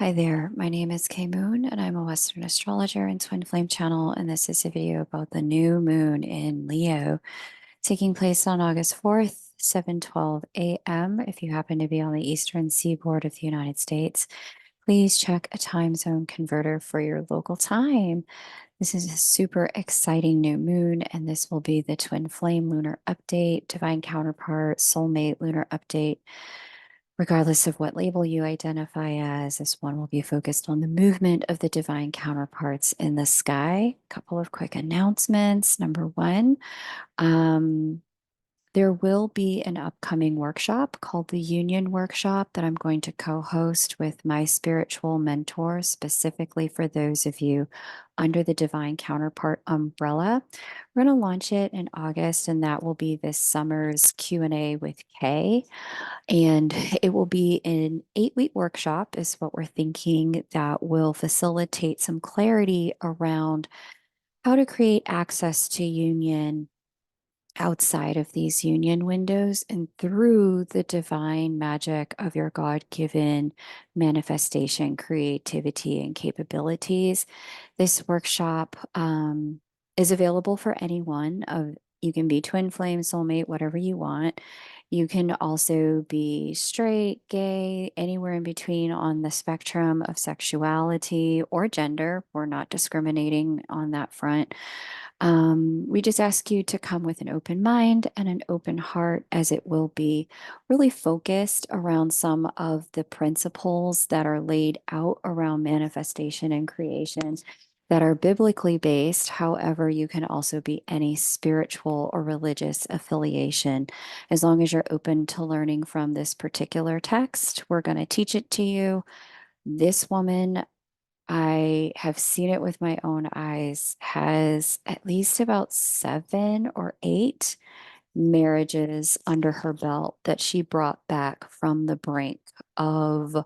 Hi there, my name is Kay Moon, and I'm a Western astrologer and Twin Flame channel. And this is a video about the new moon in Leo taking place on August 4th, 7:12 a.m. If you happen to be on the eastern seaboard of the United States, please check a time zone converter for your local time. This is a super exciting new moon, and this will be the Twin Flame lunar update, divine counterpart, soulmate lunar update. Regardless of what label you identify as, this one will be focused on the movement of the divine counterparts in the sky. A couple of quick announcements. Number one, um, there will be an upcoming workshop called the Union Workshop that I'm going to co-host with my spiritual mentor, specifically for those of you under the Divine Counterpart umbrella. We're going to launch it in August, and that will be this summer's Q&A with Kay. And it will be an 8-week workshop, is what we're thinking, that will facilitate some clarity around how to create access to union outside of these union windows and through the divine magic of your God-given manifestation, creativity, and capabilities. This workshop is available for anyone. You can be twin flame, soulmate, whatever you want. You can also be straight, gay, anywhere in between on the spectrum of sexuality or gender. We're not discriminating on that front. We just ask you to come with an open mind and an open heart, as it will be really focused around some of the principles that are laid out around manifestation and creation that are biblically based. However, you can also be any spiritual or religious affiliation. As long as you're open to learning from this particular text, we're going to teach it to you. This woman, I have seen it with my own eyes, has at least about 7 or 8 marriages under her belt that she brought back from the brink of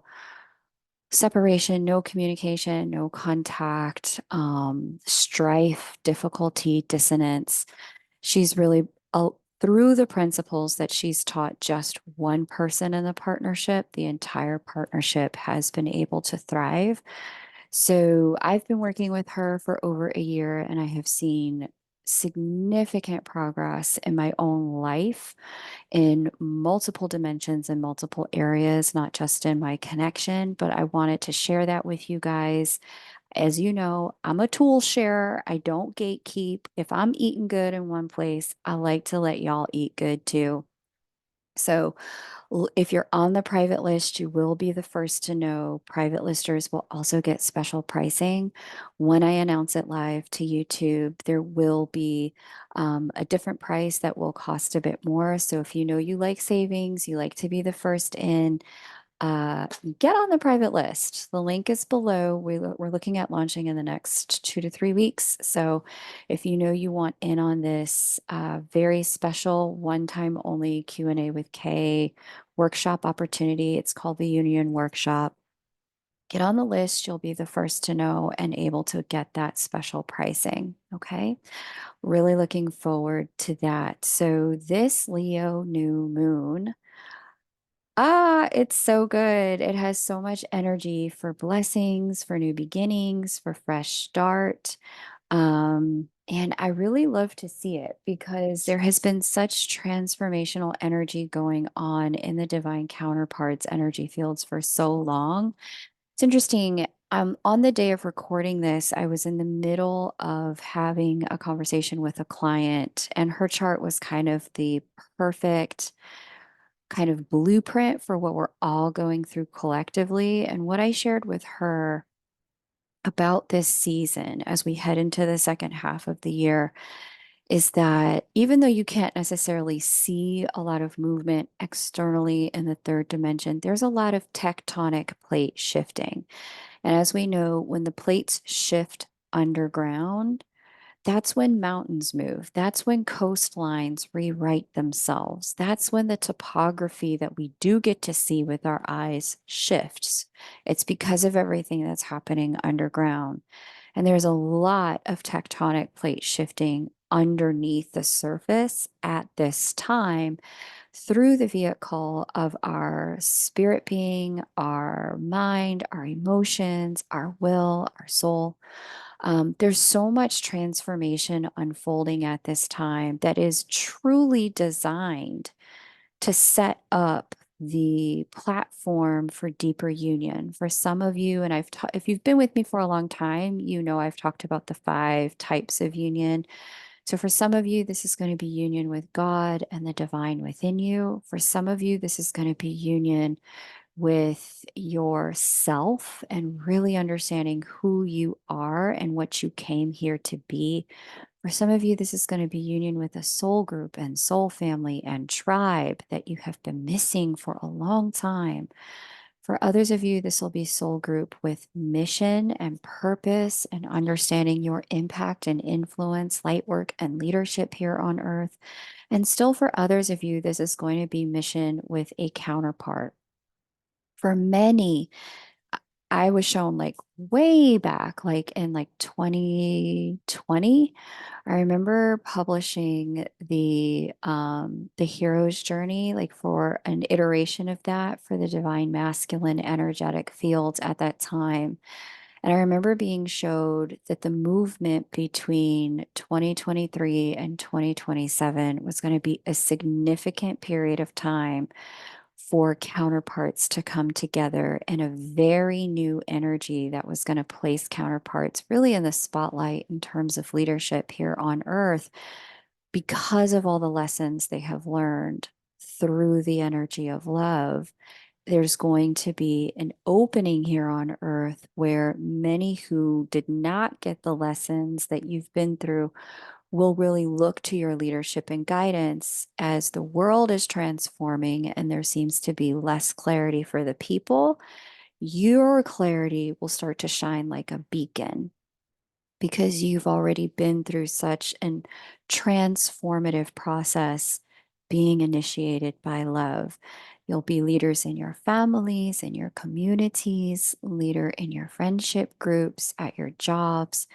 separation, no communication, no contact, strife, difficulty, dissonance. She's really, through the principles that she's taught just one person in the partnership, the entire partnership has been able to thrive. So I've been working with her for over a year, and I have seen significant progress in my own life in multiple dimensions and multiple areas, not just in my connection, but I wanted to share that with you guys. As you know, I'm a tool sharer. I don't gatekeep. If I'm eating good in one place, I like to let y'all eat good too. So if you're on the private list, you will be the first to know. Private listers will also get special pricing. When I announce it live to YouTube, there will be a different price that will cost a bit more. So if you know you like savings, you like to be the first in, uh, get on the private list. The link is below. We're looking at launching in the next 2 to 3 weeks. So if you know you want in on this very special one-time only Q&A with Kay workshop opportunity, it's called the Union Workshop. Get on the list. You'll be the first to know and able to get that special pricing. Okay. Really looking forward to that. So this Leo new moon, it's so good. It has so much energy for blessings, for new beginnings, for fresh start. And I really love to see it because there has been such transformational energy going on in the divine counterparts energy fields for so long. It's interesting. On the day of recording this, I was in the middle of having a conversation with a client, and her chart was kind of the perfect kind of blueprint for what we're all going through collectively. And what I shared with her about this season as we head into the second half of the year is that even though you can't necessarily see a lot of movement externally in the third dimension, there's a lot of tectonic plate shifting. And as we know, when the plates shift underground, that's when mountains move. That's when coastlines rewrite themselves. That's when the topography that we do get to see with our eyes shifts. It's because of everything that's happening underground. And there's a lot of tectonic plate shifting underneath the surface at this time through the vehicle of our spirit being, our mind, our emotions, our will, our soul. There's so much transformation unfolding at this time that is truly designed to set up the platform for deeper union. For some of you, and if you've been with me for a long time, you know I've talked about the 5 types of union. So for some of you, this is going to be union with God and the divine within you. For some of you, this is going to be union with yourself and really understanding who you are and what you came here to be. For some of you, this is going to be union with a soul group and soul family and tribe that you have been missing for a long time. For others of you, this will be soul group with mission and purpose and understanding your impact and influence, light work and leadership here on earth. And still for others of you, this is going to be mission with a counterpart. For many, I was shown like way back, like in like 2020. I remember publishing the hero's journey, like for an iteration of that for the divine masculine energetic fields at that time. And I remember being showed that the movement between 2023 and 2027 was going to be a significant period of time for counterparts to come together in a very new energy that was going to place counterparts really in the spotlight in terms of leadership here on earth because of all the lessons they have learned through the energy of love. There's going to be an opening here on earth where many who did not get the lessons that you've been through will really look to your leadership and guidance as the world is transforming and there seems to be less clarity for the people. Your clarity will start to shine like a beacon because you've already been through such an transformative process being initiated by love. You'll be leaders in your families, in your communities, leader in your friendship groups, at your jobs.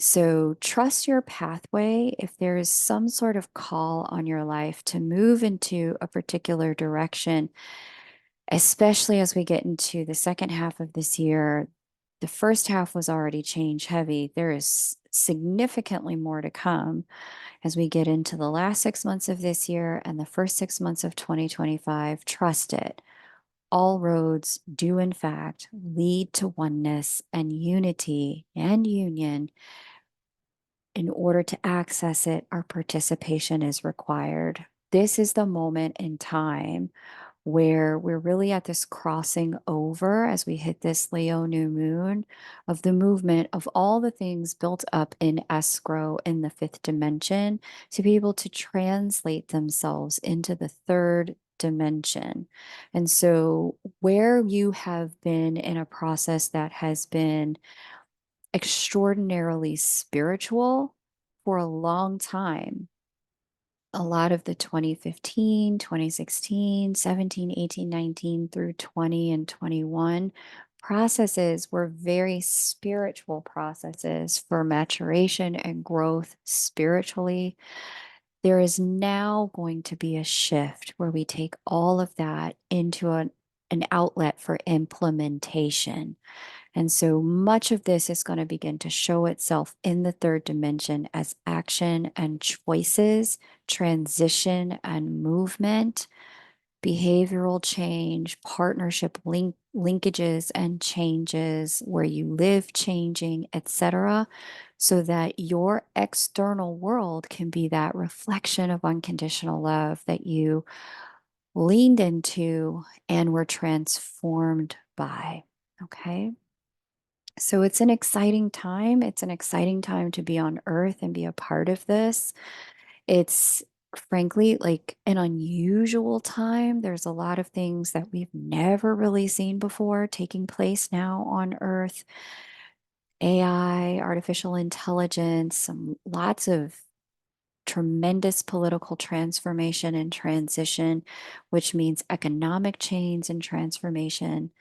So trust your pathway. If there is some sort of call on your life to move into a particular direction, especially as we get into the second half of this year, the first half was already change heavy. There is significantly more to come as we get into the last 6 months of this year and the first 6 months of 2025. Trust it. All roads do, in fact, lead to oneness and unity and union. In order to access it, our participation is required. This is the moment in time where we're really at this crossing over as we hit this Leo new moon of the movement of all the things built up in ASTRO in the 5th dimension to be able to translate themselves into the 3rd dimension. And so, where you have been in a process that has been extraordinarily spiritual for a long time. A lot of the 2015, 2016, 17, 18, 19 through 20 and 21 processes were very spiritual processes for maturation and growth spiritually. There is now going to be a shift where we take all of that into an outlet for implementation. And so much of this is going to begin to show itself in the 3rd dimension as action and choices, transition and movement, behavioral change, partnership linkages and changes, where you live changing, etc., so that your external world can be that reflection of unconditional love that you leaned into and were transformed by. Okay. So it's an exciting time. It's an exciting time to be on earth and be a part of this. It's frankly like an unusual time. There's a lot of things that we've never really seen before taking place now on earth. AI, artificial intelligence, lots of tremendous political transformation and transition, which means economic change and transformation.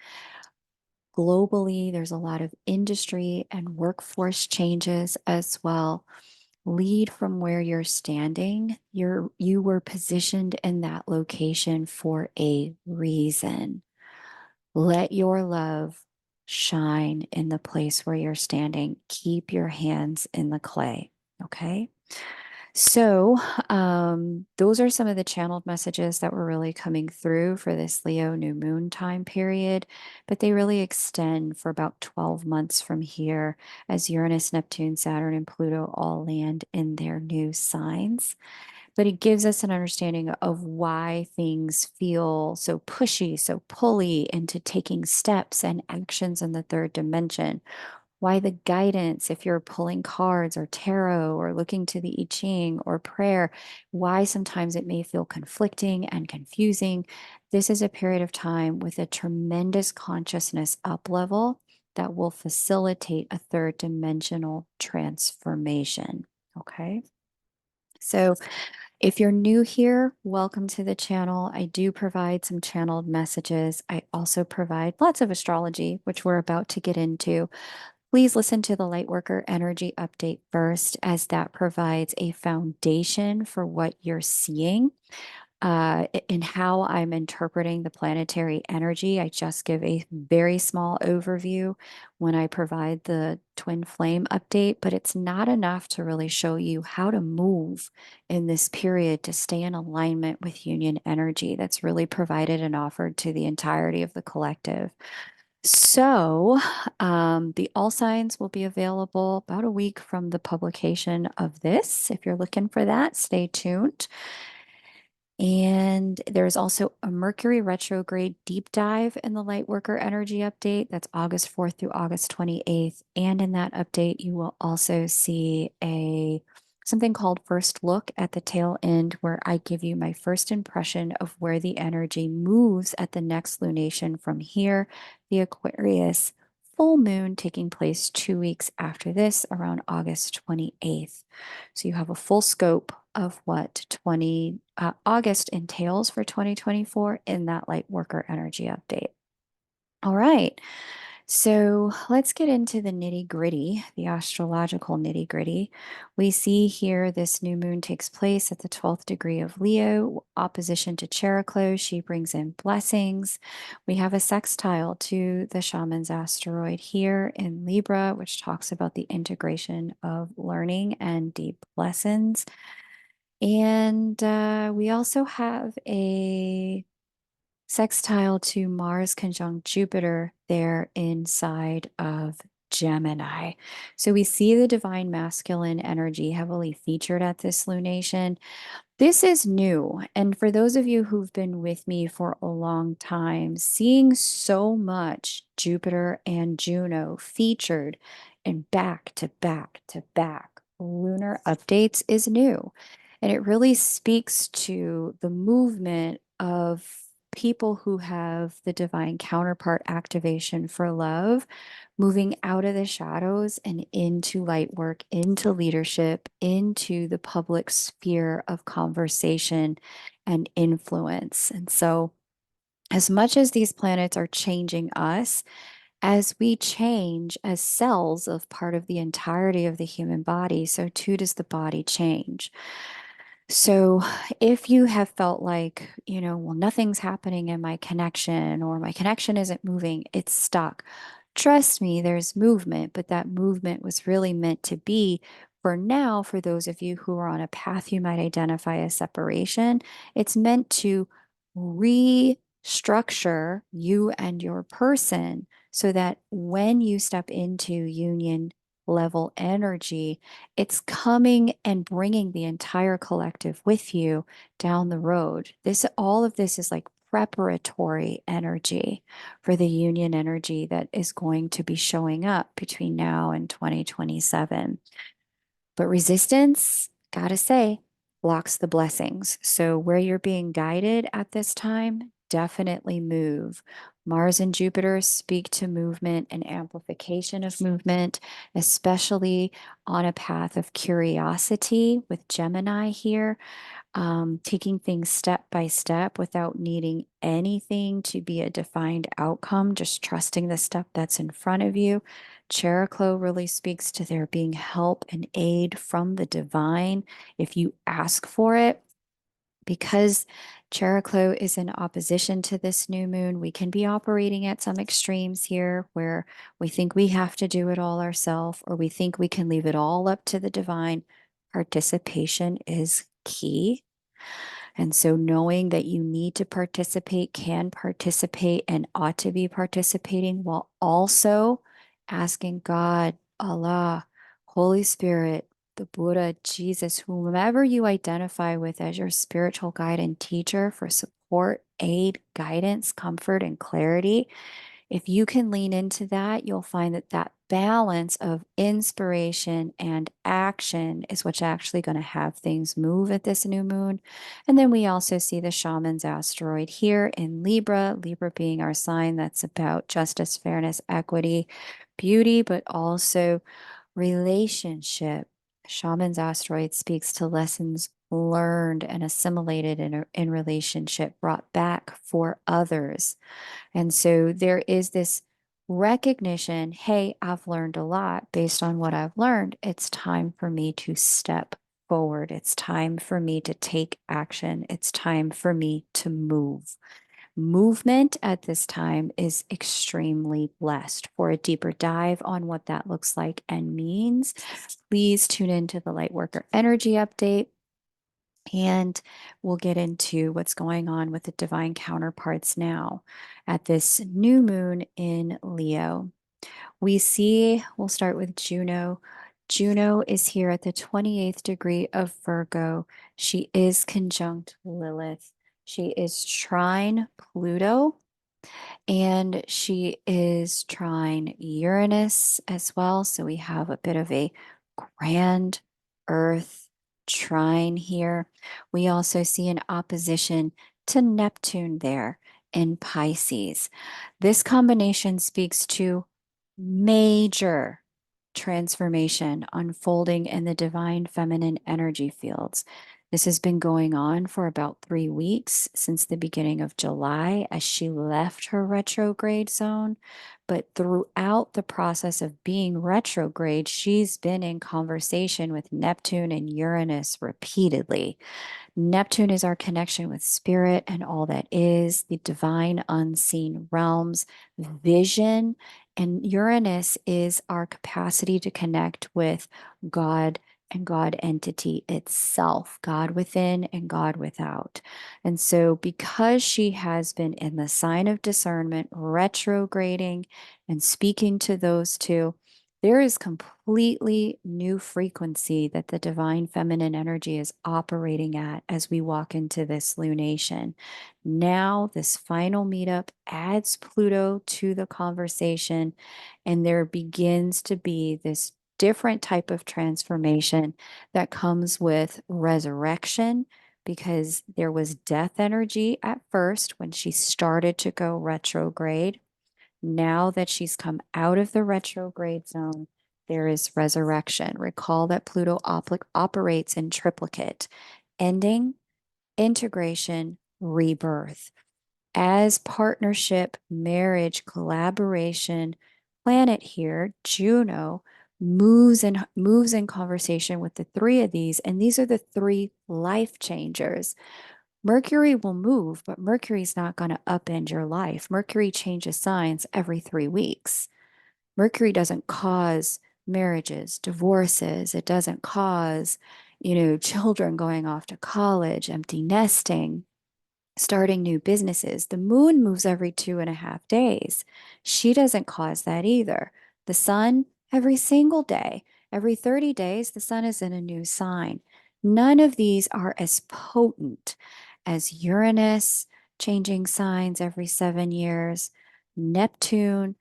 Globally, there's a lot of industry and workforce changes as well. lead from where you're standing. You were positioned in that location for a reason. Let your love shine in the place where you're standing. Keep your hands in the clay. Okay. So, those are some of the channeled messages that were really coming through for this Leo new moon time period, but they really extend for about 12 months from here as Uranus, Neptune, Saturn, and Pluto all land in their new signs. But it gives us an understanding of why things feel so pushy, so pulley into taking steps and actions in the third dimension, why the guidance, if you're pulling cards or tarot or looking to the I Ching or prayer, why sometimes it may feel conflicting and confusing. This is a period of time with a tremendous consciousness up level that will facilitate a third dimensional transformation. Okay. So, if you're new here, welcome to the channel. I do provide some channeled messages. I also provide lots of astrology, which we're about to get into. Please listen to the Lightworker Energy Update first, as that provides a foundation for what you're seeing in how I'm interpreting the planetary energy. I just give a very small overview when I provide the twin flame update, but it's not enough to really show you how to move in this period to stay in alignment with union energy that's really provided and offered to the entirety of the collective. So, the all signs will be available about a week from the publication of this. If you're looking for that, stay tuned. And there's also a Mercury retrograde deep dive in the Lightworker Energy Update. That's August 4th through August 28th. And in that update, you will also see a something called First Look at the tail end, where I give you my first impression of where the energy moves at the next lunation from here, the Aquarius full moon taking place 2 weeks after this, around August 28th. So you have a full scope of what August entails for 2024 in that light worker energy update. All right. So let's get into the nitty gritty, the astrological nitty gritty. We see here this new moon takes place at the 12th degree of Leo, opposition to Cheroklo. She brings in blessings. We have a sextile to the shaman's asteroid here in Libra, which talks about the integration of learning and deep lessons. And we also have a sextile to Mars conjunct Jupiter there inside of Gemini. So we see the divine masculine energy heavily featured at this lunation. This is new. And for those of you who've been with me for a long time, seeing so much Jupiter and Juno featured in back to back to back lunar updates is new. And it really speaks to the movement of people who have the divine counterpart activation for love, moving out of the shadows and into light work, into leadership, into the public sphere of conversation and influence. And so, as much as these planets are changing us, as we change as cells of part of the entirety of the human body, so too does the body change. So, if you have felt like, well, nothing's happening in my connection or my connection isn't moving, it's stuck. Trust me, there's movement, but that movement was really meant to be for now, for those of you who are on a path you might identify as separation, it's meant to restructure you and your person so that when you step into union level energy, it's coming and bringing the entire collective with you down the road. All of this is like preparatory energy for the union energy that is going to be showing up between now and 2027. But resistance, gotta say, blocks the blessings. So where you're being guided at this time, definitely move. Mars and Jupiter speak to movement and amplification of movement, especially on a path of curiosity with Gemini here, taking things step by step without needing anything to be a defined outcome, just trusting the step that's in front of you. Cheraclo really speaks to there being help and aid from the divine if you ask for it. Because Cheraclo is in opposition to this new moon, we can be operating at some extremes here where we think we have to do it all ourselves, or we think we can leave it all up to the divine. Participation is key. And so knowing that you need to participate, can participate, and ought to be participating while also asking God, Allah, Holy Spirit, the Buddha, Jesus, whomever you identify with as your spiritual guide and teacher for support, aid, guidance, comfort, and clarity. If you can lean into that, you'll find that that balance of inspiration and action is what's actually going to have things move at this new moon. And then we also see the shaman's asteroid here in Libra, Libra being our sign that's about justice, fairness, equity, beauty, but also relationship. Shaman's asteroid speaks to lessons learned and assimilated in relationship, brought back for others. And so there is this recognition, hey, I've learned a lot. Based on what I've learned, it's time for me to step forward. It's time for me to take action. It's time for me to move. Movement at this time is extremely blessed. For a deeper dive on what that looks like and means, please tune into the Lightworker Energy Update. And we'll get into what's going on with the divine counterparts now at this new moon in Leo. We'll start with Juno. Juno is here at the 28th degree of Virgo. She is conjunct Lilith. She is trine Pluto, and she is trine Uranus as well. So we have a bit of a grand earth trine here. We also see an opposition to Neptune there in Pisces. This combination speaks to major transformation unfolding in the divine feminine energy fields. This has been going on for about 3 weeks since the beginning of July as she left her retrograde zone. But throughout the process of being retrograde, she's been in conversation with Neptune and Uranus repeatedly. Neptune is our connection with spirit and all that is, the divine unseen realms, vision. And Uranus is our capacity to connect with God and God entity itself, God within and God without. And so, because she has been in the sign of discernment, retrograding and speaking to those two, there is completely new frequency that the divine feminine energy is operating at as we walk into this lunation. Now, this final meetup adds Pluto to the conversation, and there begins to be this different type of transformation that comes with resurrection, because there was death energy at first when she started to go retrograde. Now that she's come out of the retrograde zone, there is resurrection. Recall that Pluto operates in triplicate: ending, integration, rebirth. As partnership, marriage, collaboration, planet here, Juno, moves in conversation with the three of these, and these are the three life changers. Mercury will move, but Mercury's not going to upend your life. Mercury changes signs every 3 weeks. Mercury doesn't cause marriages, divorces. It doesn't cause, children going off to college, empty nesting, starting new businesses. The moon moves every 2.5 days. She doesn't cause that either. The sun, every single day, every 30 days, the sun is in a new sign. None of these are as potent as Uranus changing signs every 7 years, Neptune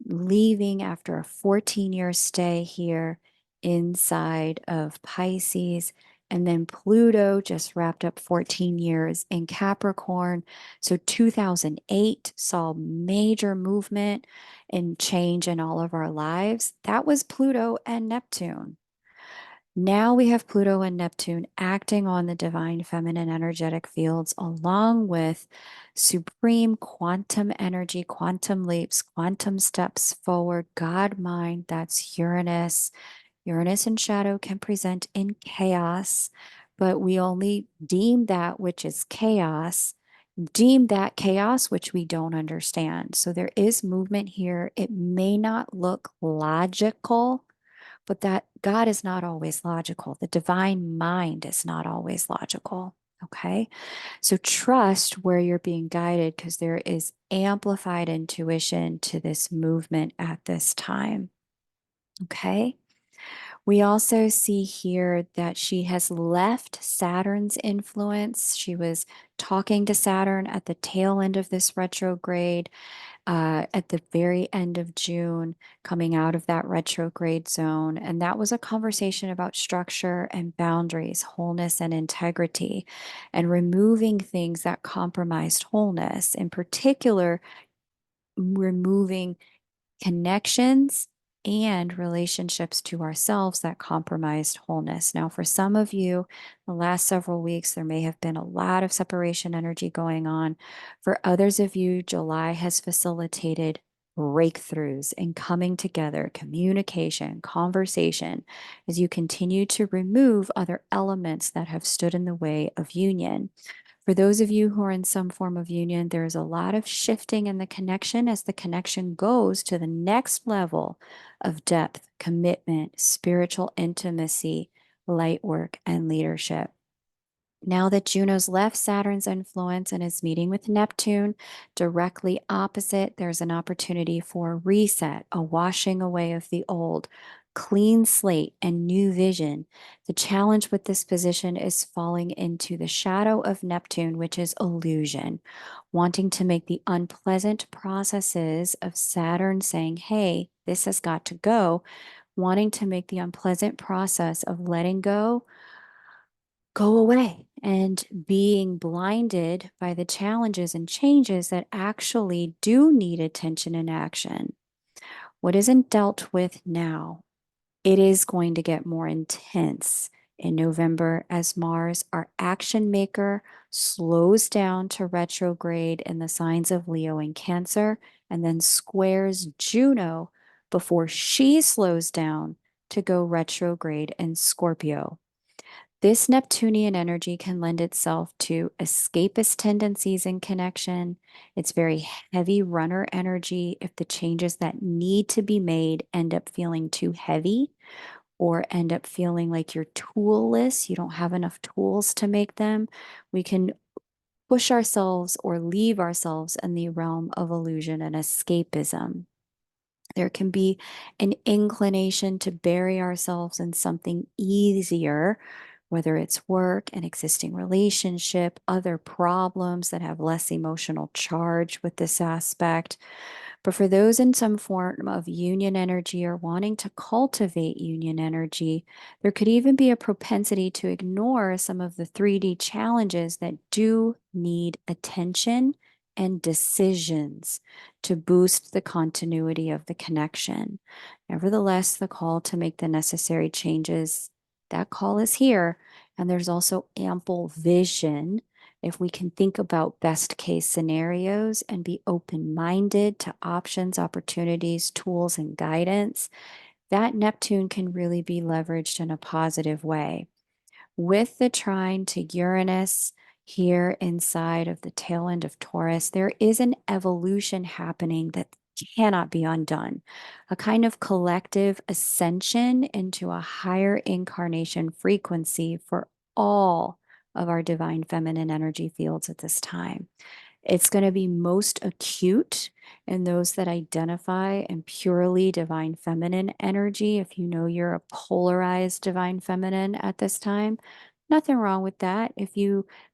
leaving after a 14-year stay here inside of Pisces, And then Pluto just wrapped up 14 years in Capricorn. So 2008 saw major movement and change in all of our lives. That was Pluto and Neptune. Now we have Pluto and Neptune acting on the divine feminine energetic fields, along with supreme quantum energy, quantum leaps, quantum steps forward, God mind. That's Uranus. Uranus in shadow can present in chaos, but we only deem that which is chaos, deem that chaos which we don't understand. So there is movement here. It may not look logical, but that God is not always logical. The divine mind is not always logical. Okay. So trust where you're being guided because there is amplified intuition to this movement at this time. Okay. We also see here that she has left Saturn's influence. She was talking to Saturn at the tail end of this retrograde, at the very end of June, coming out of that retrograde zone. And that was a conversation about structure and boundaries, wholeness and integrity, and removing things that compromised wholeness, in particular, removing connections and relationships to ourselves that compromised wholeness. Now, for some of you, the last several weeks, there may have been a lot of separation energy going on. For others of you, July has facilitated breakthroughs and coming together, communication, conversation, as you continue to remove other elements that have stood in the way of union. For those of you who are in some form of union, there's a lot of shifting in the connection as the connection goes to the next level of depth, commitment, spiritual intimacy, light work, and leadership. Now that Juno's left Saturn's influence and is meeting with Neptune directly opposite, there's an opportunity for a reset, a washing away of the old, clean slate, and new vision. The challenge with this position is falling into the shadow of Neptune, which is illusion, wanting to make the unpleasant processes of Saturn saying, hey, this has got to go, wanting to make the unpleasant process of letting go away and being blinded by the challenges and changes that actually do need attention and action. What isn't dealt with now, it is going to get more intense in November as Mars, our action maker, slows down to retrograde in the signs of Leo and Cancer, and then squares Juno before she slows down to go retrograde in Scorpio. This Neptunian energy can lend itself to escapist tendencies in connection. It's very heavy runner energy if the changes that need to be made end up feeling too heavy or end up feeling like you're toolless, you don't have enough tools to make them. We can push ourselves or leave ourselves in the realm of illusion and escapism. There can be an inclination to bury ourselves in something easier, whether it's work, an existing relationship, other problems that have less emotional charge with this aspect. But for those in some form of union energy or wanting to cultivate union energy, there could even be a propensity to ignore some of the 3D challenges that do need attention and decisions to boost the continuity of the connection. Nevertheless, the call to make the necessary changes, that call is here. And there's also ample vision if we can think about best case scenarios and be open minded to options, opportunities, tools, and guidance, that Neptune can really be leveraged in a positive way. With the trine to Uranus here inside of the tail end of Taurus, there is an evolution happening that cannot be undone, a kind of collective ascension into a higher incarnation frequency for all of our divine feminine energy fields at this time. It's going to be most acute in those that identify in purely divine feminine energy. If you know you're a polarized divine feminine at this time, nothing wrong with that.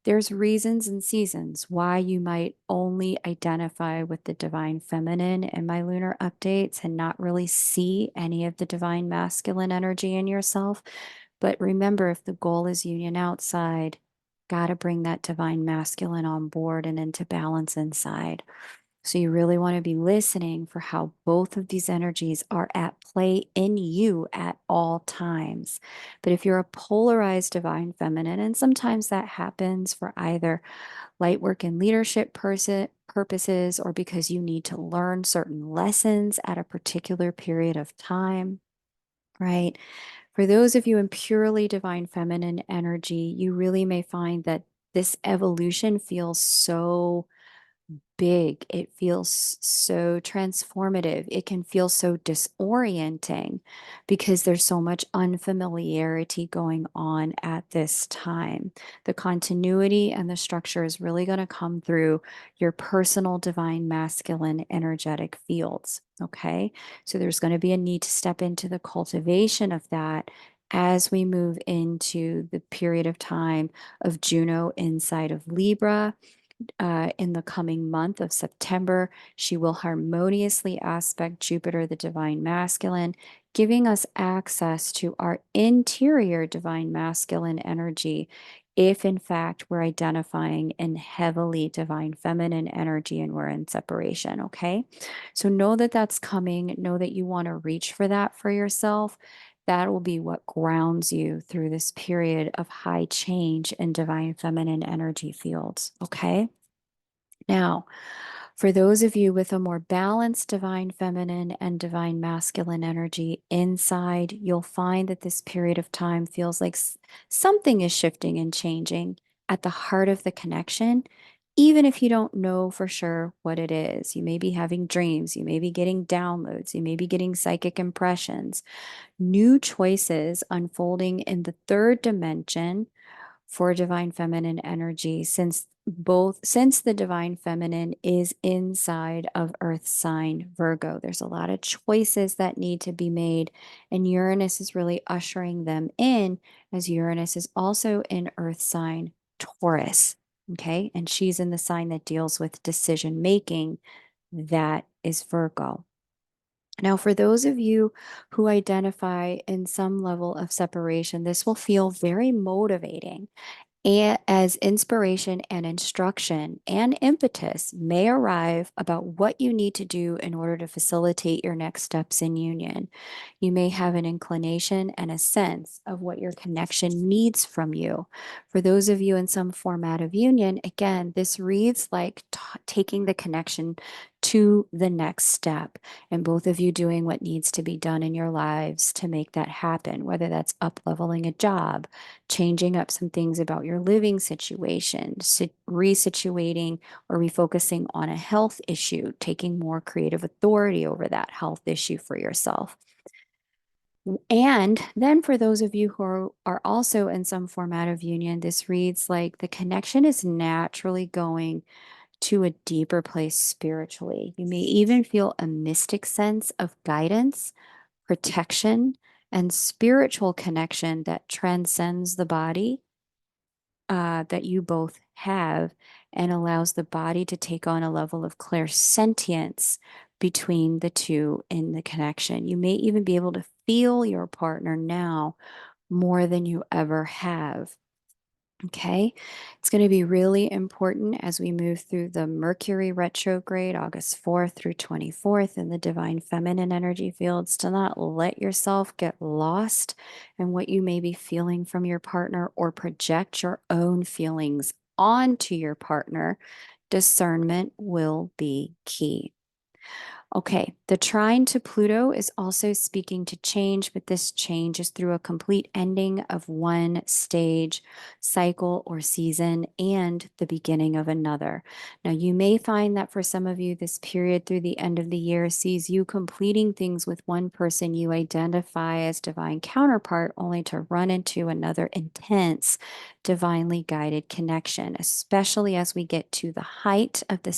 There's reasons and seasons why you might only identify with the divine feminine in my lunar updates and not really see any of the divine masculine energy in yourself. But remember, if the goal is union outside, got to bring that divine masculine on board and into balance inside. So you really want to be listening for how both of these energies are at play in you at all times. But if you're a polarized divine feminine, and sometimes that happens for either light work and leadership purposes or because you need to learn certain lessons at a particular period of time, right? For those of you in purely divine feminine energy, you really may find that this evolution feels so big. It feels so transformative. It can feel so disorienting because there's so much unfamiliarity going on at this time. The continuity and the structure is really going to come through your personal divine masculine energetic fields. Okay. So there's going to be a need to step into the cultivation of that as we move into the period of time of Juno inside of Libra in the coming month of September. She will harmoniously aspect Jupiter, the divine masculine, giving us access to our interior divine masculine energy. If in fact we're identifying in heavily divine feminine energy and we're in separation, okay? So know that that's coming. Know that you want to reach for that for yourself. That will be what grounds you through this period of high change in divine feminine energy fields. Okay. Now, for those of you with a more balanced divine feminine and divine masculine energy inside, you'll find that this period of time feels like something is shifting and changing at the heart of the connection, even if you don't know for sure what it is. You may be having dreams, you may be getting downloads, you may be getting psychic impressions, new choices unfolding in the third dimension for divine feminine energy, since the divine feminine is inside of earth sign Virgo. There's a lot of choices that need to be made, and Uranus is really ushering them in, as Uranus is also in earth sign Taurus. Okay, and she's in the sign that deals with decision making, that is Virgo. Now, for those of you who identify in some level of separation, this will feel very motivating, and as inspiration and instruction and impetus may arrive about what you need to do in order to facilitate your next steps in union. You may have an inclination and a sense of what your connection needs from you. For those of you in some format of union, again, this reads like taking the connection to the next step, and both of you doing what needs to be done in your lives to make that happen, whether that's up leveling a job, changing up some things about your living situation, resituating or refocusing on a health issue, taking more creative authority over that health issue for yourself. And then for those of you who are also in some format of union, this reads like the connection is naturally going to a deeper place spiritually. You may even feel a mystic sense of guidance, protection, and spiritual connection that transcends the body, that you both have, and allows the body to take on a level of clairsentience between the two in the connection. You may even be able to feel your partner now more than you ever have. Okay, it's going to be really important as we move through the Mercury retrograde, August 4th through 24th, in the divine feminine energy fields, to not let yourself get lost in what you may be feeling from your partner or project your own feelings onto your partner. Discernment will be key. Okay, the trine to Pluto is also speaking to change, but this change is through a complete ending of one stage, cycle, or season and the beginning of another. Now, you may find that for some of you, this period through the end of the year sees you completing things with one person you identify as divine counterpart, only to run into another intense, divinely guided connection, especially as we get to the height of the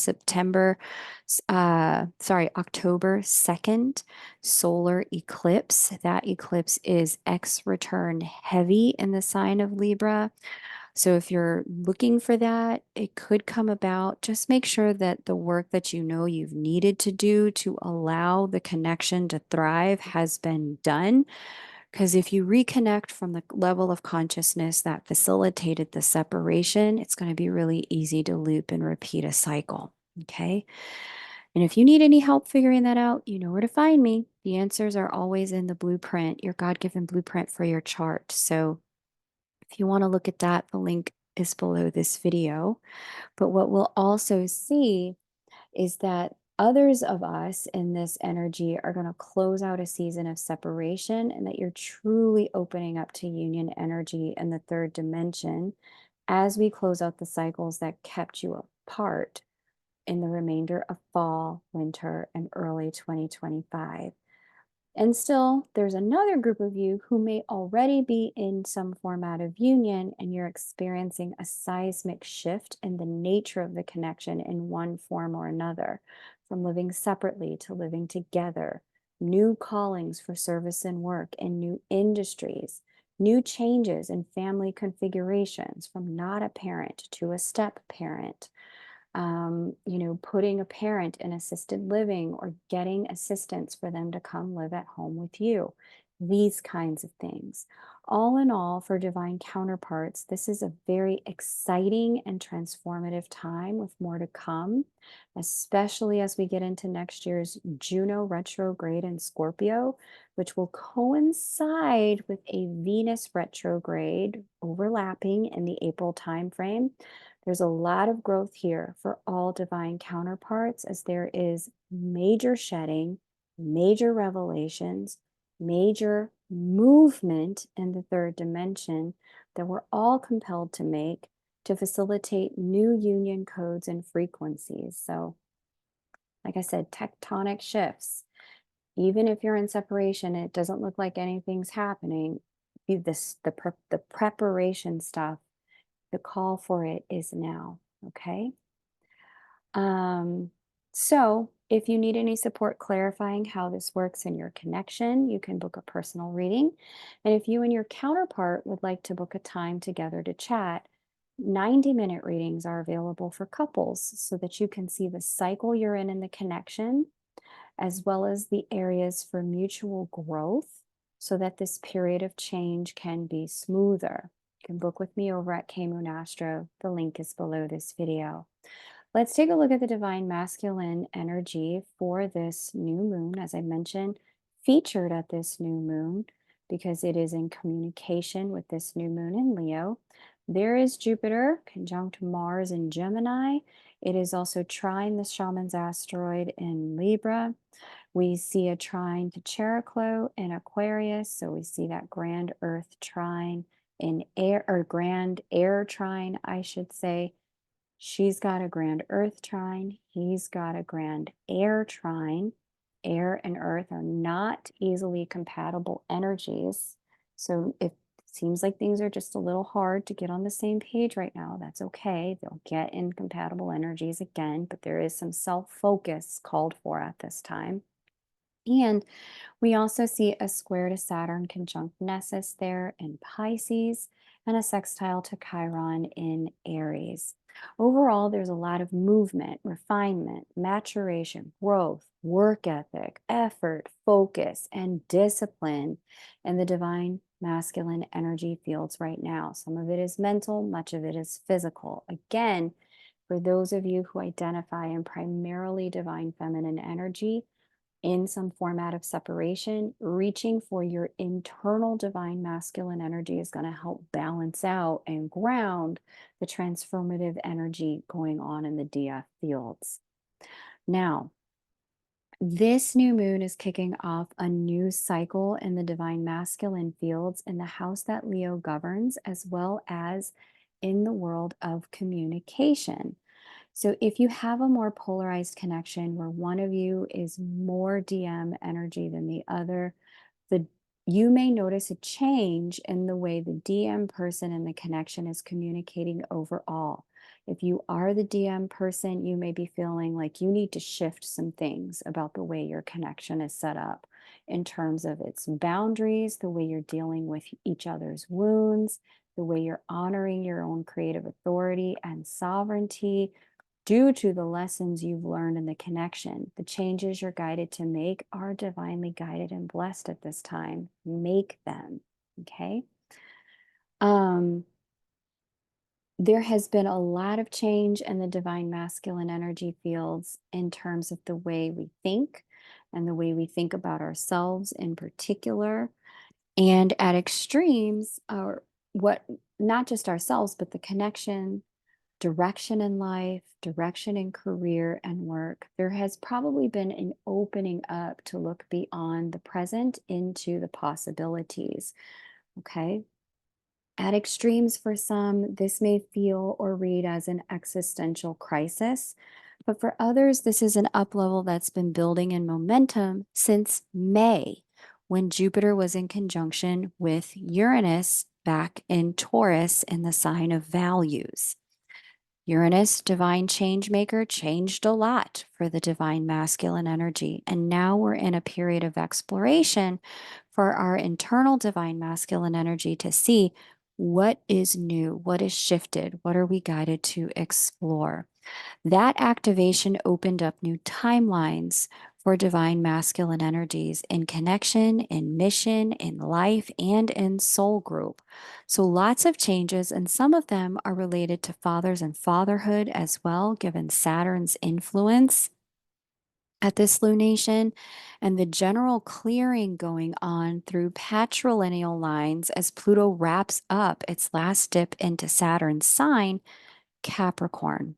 October 2nd solar eclipse. That eclipse is X return heavy in the sign of Libra. So if you're looking for that, it could come about. Just make sure that the work that you know you've needed to do to allow the connection to thrive has been done. Because if you reconnect from the level of consciousness that facilitated the separation, it's going to be really easy to loop and repeat a cycle. Okay. And if you need any help figuring that out, you know where to find me. The answers are always in the blueprint, your God given blueprint for your chart. So if you want to look at that, the link is below this video. But what we'll also see is that others of us in this energy are going to close out a season of separation, and that you're truly opening up to union energy in the third dimension as we close out the cycles that kept you apart in the remainder of fall, winter, and early 2025. And still, there's another group of you who may already be in some format of union, and you're experiencing a seismic shift in the nature of the connection in one form or another, from living separately to living together, new callings for service and work in new industries, new changes in family configurations from not a parent to a step parent, putting a parent in assisted living or getting assistance for them to come live at home with you. These kinds of things. All in all, for divine counterparts, this is a very exciting and transformative time with more to come, especially as we get into next year's Juno retrograde in Scorpio, which will coincide with a Venus retrograde overlapping in the April timeframe. There's a lot of growth here for all divine counterparts, as there is major shedding, major revelations, major movement in the third dimension that we're all compelled to make to facilitate new union codes and frequencies. So, like I said, tectonic shifts. Even if you're in separation, it doesn't look like anything's happening. The preparation stuff, the call for it is now. Okay. Um, so if you need any support clarifying how this works in your connection, you can book a personal reading. And if you and your counterpart would like to book a time together to chat, 90-minute readings are available for couples so that you can see the cycle you're in the connection, as well as the areas for mutual growth, so that this period of change can be smoother. You can book with me over at K-Moon Astro. The link is below this video. Let's take a look at the divine masculine energy for this new moon. As I mentioned, featured at this new moon because it is in communication with this new moon in Leo. There is Jupiter conjunct Mars in Gemini. It is also trine the shaman's asteroid in Libra. We see a trine to Cheroklo in Aquarius. So we see that grand earth trine in air, or grand air trine, I should say. She's got a grand earth trine. He's got a grand air trine. Air and earth are not easily compatible energies. So if it seems like things are just a little hard to get on the same page right now, that's okay. They'll get incompatible energies again, but there is some self-focus called for at this time. And we also see a square to Saturn conjunct Nessus there in Pisces, and a sextile to Chiron in Aries. Overall, there's a lot of movement, refinement, maturation, growth, work ethic, effort, focus, and discipline in the divine masculine energy fields right now. Some of it is mental, much of it is physical. Again, for those of you who identify in primarily divine feminine energy, in some format of separation, reaching for your internal divine masculine energy is going to help balance out and ground the transformative energy going on in the DF fields. Now, this new moon is kicking off a new cycle in the divine masculine fields in the house that Leo governs, as well as in the world of communication. So if you have a more polarized connection where one of you is more DM energy than the other, you may notice a change in the way the DM person in the connection is communicating overall. If you are the DM person, you may be feeling like you need to shift some things about the way your connection is set up in terms of its boundaries, the way you're dealing with each other's wounds, the way you're honoring your own creative authority and sovereignty, due to the lessons you've learned in the connection. The changes you're guided to make are divinely guided and blessed at this time. Make them. Okay. Um, there has been a lot of change in the divine masculine energy fields in terms of the way we think and the way we think about ourselves in particular. And at extremes, or what, not just ourselves, but the connection, direction in life, direction in career and work. There has probably been an opening up to look beyond the present into the possibilities. Okay. At extremes, for some, this may feel or read as an existential crisis, but for others, this is an up level that's been building in momentum since May, when Jupiter was in conjunction with Uranus back in Taurus in the sign of values. Uranus, divine change maker, changed a lot for the divine masculine energy. And now we're in a period of exploration for our internal divine masculine energy to see what is new, what is shifted, what are we guided to explore. That activation opened up new timelines for divine masculine energies in connection, in mission, in life, and in soul group. So lots of changes, and some of them are related to fathers and fatherhood as well, given Saturn's influence at this lunation and the general clearing going on through patrilineal lines as Pluto wraps up its last dip into Saturn's sign, Capricorn.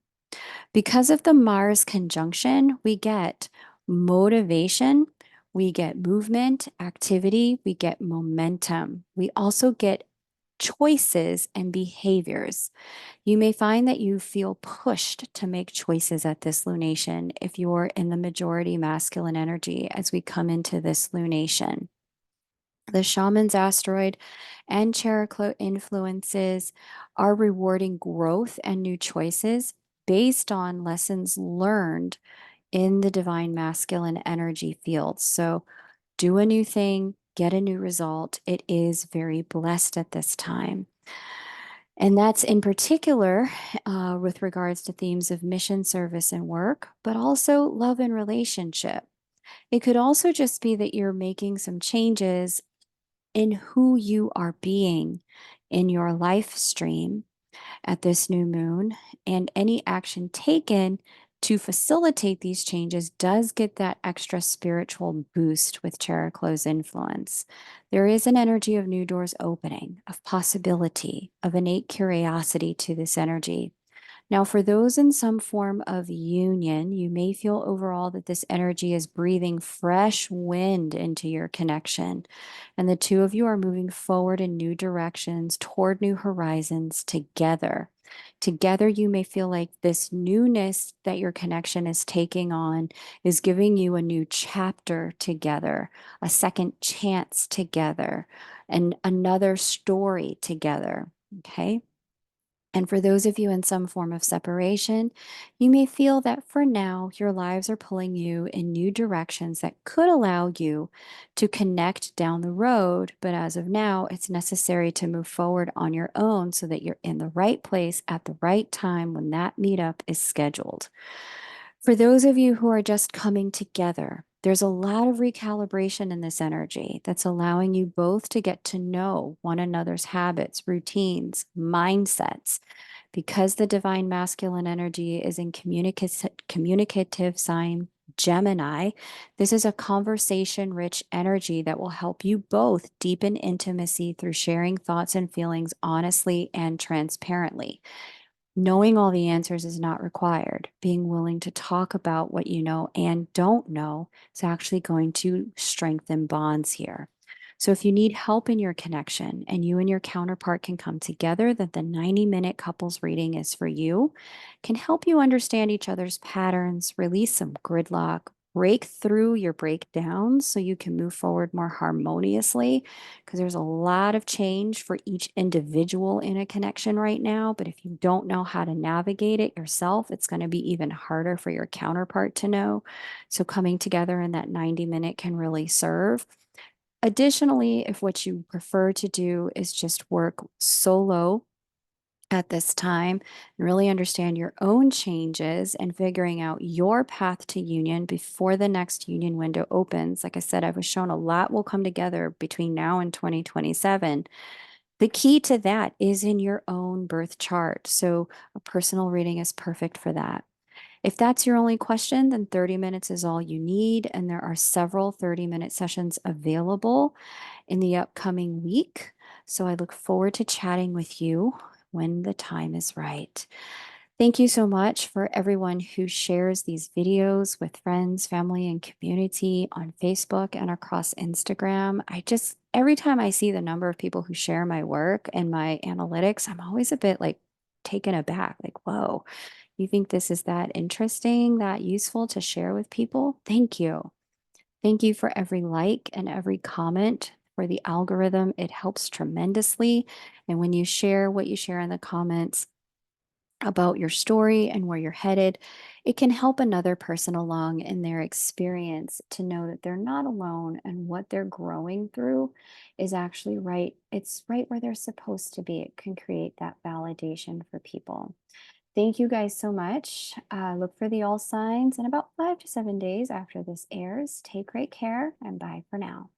Because of the Mars conjunction, we get motivation, we get movement, activity, we get momentum. We also get choices and behaviors. You may find that you feel pushed to make choices at this lunation if you're in the majority masculine energy as we come into this lunation. The shaman's asteroid and Cheroklo influences are rewarding growth and new choices based on lessons learned in the divine masculine energy field. So do a new thing, get a new result. It is very blessed at this time. And that's in particular with regards to themes of mission, service, and work, but also love and relationship. It could also just be that you're making some changes in who you are being in your life stream at this new moon, and any action taken to facilitate these changes does get that extra spiritual boost with Cheroklo's influence. There is an energy of new doors opening, of possibility, of innate curiosity to this energy. Now, for those in some form of union, you may feel overall that this energy is breathing fresh wind into your connection, and the two of you are moving forward in new directions toward new horizons together. Together, you may feel like this newness that your connection is taking on is giving you a new chapter together, a second chance together, and another story together. Okay. And for those of you in some form of separation, you may feel that for now, your lives are pulling you in new directions that could allow you to connect down the road. But as of now, it's necessary to move forward on your own so that you're in the right place at the right time when that meetup is scheduled. For those of you who are just coming together, there's a lot of recalibration in this energy that's allowing you both to get to know one another's habits, routines, mindsets. Because the divine masculine energy is in communicative sign Gemini, this is a conversation rich energy that will help you both deepen intimacy through sharing thoughts and feelings honestly and transparently. Knowing all the answers is not required. Being willing to talk about what you know and don't know is actually going to strengthen bonds here. So, if you need help in your connection and you and your counterpart can come together, that the 90-minute couples reading is for you, can help you understand each other's patterns, release some gridlock, break through your breakdowns so you can move forward more harmoniously, because there's a lot of change for each individual in a connection right now. But if you don't know how to navigate it yourself, it's going to be even harder for your counterpart to know. So coming together in that 90-minute can really serve. Additionally, if what you prefer to do is just work solo at this time and really understand your own changes and figuring out your path to union before the next union window opens. Like I said, I was shown a lot will come together between now and 2027. The key to that is in your own birth chart. So a personal reading is perfect for that. If that's your only question, then 30 minutes is all you need. And there are several 30-minute sessions available in the upcoming week. So I look forward to chatting with you when the time is right. Thank you so much for everyone who shares these videos with friends, family, and community on Facebook and across Instagram. Every time I see the number of people who share my work and my analytics, I'm always a bit like taken aback, like, whoa, you think this is that interesting, that useful to share with people? Thank you. Thank you for every like and every comment. For the algorithm, it helps tremendously. And when you share what you share in the comments, about your story and where you're headed, it can help another person along in their experience to know that they're not alone and what they're growing through is actually right. It's right where they're supposed to be. It can create that validation for people. Thank you guys so much. Look for the all signs in about 5 to 7 days after this airs. Take great care and bye for now.